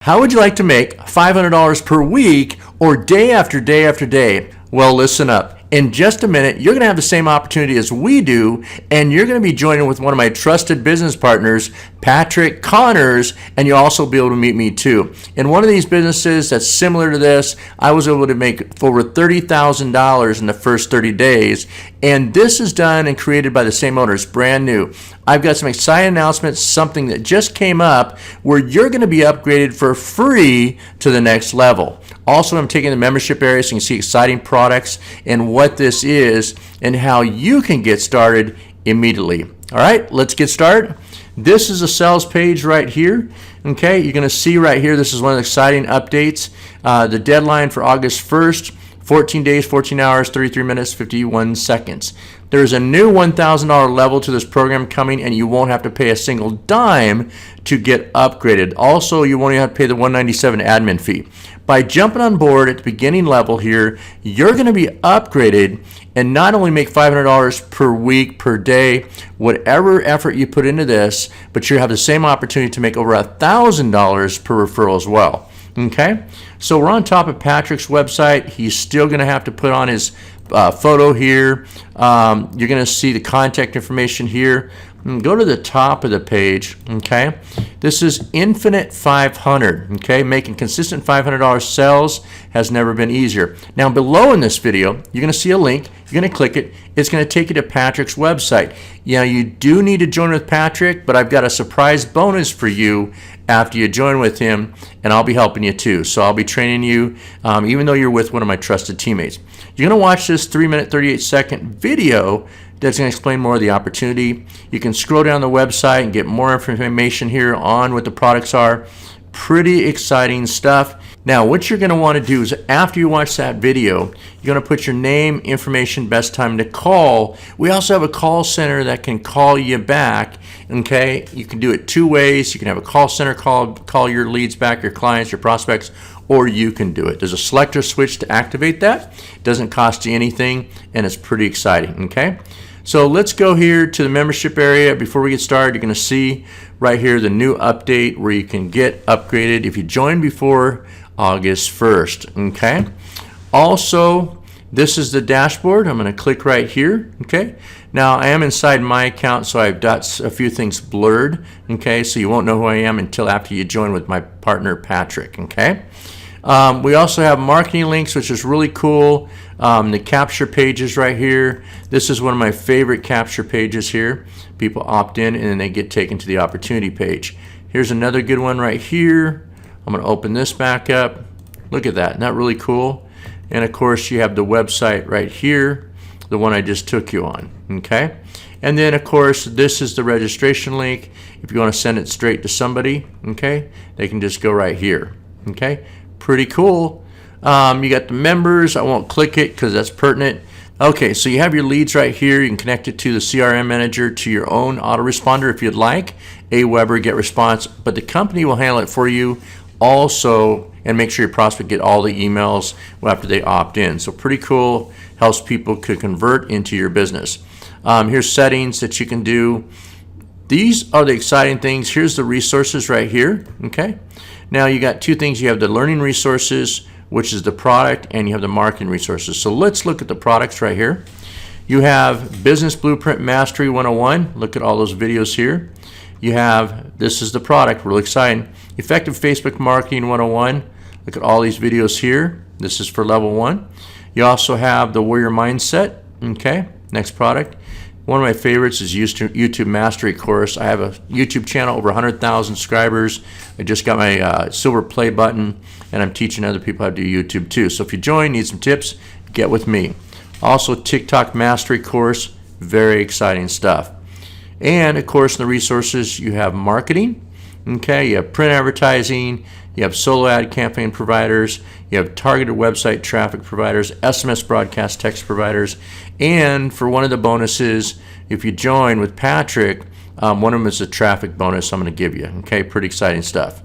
How would you like to make $500 per week or day after day after day? Well, listen up. In just a minute, you're going to have the same opportunity as we do, and you're going to be joining with one of my trusted business partners, Patrick Connors, and you'll also be able to meet me too. In one of these businesses that's similar to this, I was able to make over $30,000 in the first 30 days, and this is done and created by the same owner. It's brand new. I've got some exciting announcements, something that just came up where you're going to be upgraded for free to the next level. Also, I'm taking the membership area so you can see exciting products and what this is and how you can get started immediately. All right, let's get started. This is a sales page right here. Okay, you're going to see right here, this is one of the exciting updates. The deadline for August 1st, 14 days, 14 hours, 33 minutes, 51 seconds. There's a new $1,000 level to this program coming, and you won't have to pay a single dime to get upgraded. Also, you won't even have to pay the $197 admin fee. By jumping on board at the beginning level here, you're going to be upgraded and not only make $500 per week, per day, whatever effort you put into this, but you have the same opportunity to make over $1,000 per referral as well. Okay, so we're on top of Patrick's website. He's still going to have to put on his photo here. You're going to see the contact information here. Go to the top of the page. Okay, this is Infinite 500. Okay, making consistent $500 sales has never been easier. Now below in this video, you're going to see a link. You're going to click it. It's going to take you to Patrick's website. Yeah, you do need to join with Patrick, but I've got a surprise bonus for you after you join with him, and I'll be helping you too. So I'll be training you, even though you're with one of my trusted teammates. You're going to watch this 3-minute, 38-second video that's going to explain more of the opportunity. You can scroll down the website and get more information here on what the products are. Pretty exciting stuff. Now, what you're going to want to do is after you watch that video, you're going to put your name, information, best time to call. We also have a call center that can call you back. Okay, you can do it two ways. You can have a call center call your leads back, your clients, your prospects, or you can do it. There's a selector switch to activate that. It doesn't cost you anything, and it's pretty exciting. Okay, so let's go here to the membership area. Before we get started, you're going to see right here the new update where you can get upgraded if you join before August 1st. Okay, also this is the dashboard. I'm going to click right here. Okay, now I am inside my account, so I've got a few things blurred. Okay, so you won't know who I am until after you join with my partner Patrick. Okay, we also have marketing links, which is really cool. The capture pages right here. This is one of my favorite capture pages here. People opt in and then they get taken to the opportunity page. Here's another good one right here. I'm going to open this back up. Look at that. Isn't that really cool? And of course, you have the website right here, the one I just took you on. Okay. And then of course, this is the registration link. If you want to send it straight to somebody, okay, they can just go right here. Okay. Pretty cool. You got the members. I won't click it because that's pertinent. Okay, so you have your leads right here. You can connect it to the CRM manager, to your own autoresponder if you'd like, Aweber, GetResponse, but the company will handle it for you also and make sure your prospect get all the emails after they opt in. So pretty cool. Helps people to convert into your business. Here's settings that you can do. These are the exciting things. Here's the resources right here. Okay. Now you got two things. You have the learning resources, which is the product, and you have the marketing resources. So let's look at the products right here. You have Business Blueprint Mastery 101. Look at all those videos here. You have, this is the product, really exciting. Effective Facebook Marketing 101. Look at all these videos here. This is for level 1. You also have the Warrior Mindset. Okay, next product. One of my favorites is YouTube Mastery course. I have a YouTube channel, over 100,000 subscribers. I just got my silver play button, and I'm teaching other people how to do YouTube too. So if you join, need some tips, get with me. Also, TikTok Mastery course, very exciting stuff. And of course, in the resources, you have marketing. Okay, you have print advertising, you have solo ad campaign providers, you have targeted website traffic providers, SMS broadcast text providers, and for one of the bonuses, if you join with Patrick, one of them is a traffic bonus I'm going to give you. Okay, pretty exciting stuff.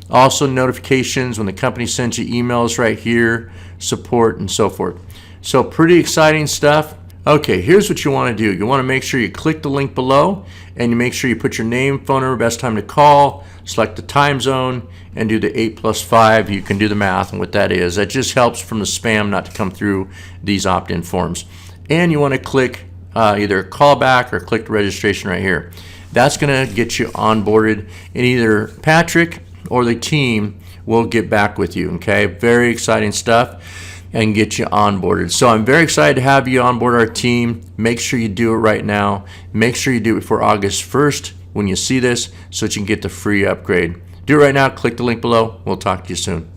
Also, notifications when the company sends you emails right here, support, and so forth. So pretty exciting stuff. Okay, here's what you want to do. You want to make sure you click the link below and you make sure you put your name, phone number, best time to call, select the time zone, and do the 8 plus 5. You can do the math and what that is. That just helps from the spam not to come through these opt-in forms. And you want to click either call back or click the registration right here. That's going to get you onboarded, and either Patrick or the team will get back with you. Okay, very exciting stuff, and get you onboarded. So I'm very excited to have you on board our team. Make sure you do it right now. Make sure you do it before August 1st when you see this so that you can get the free upgrade. Do it right now. Click the link below. We'll talk to you soon.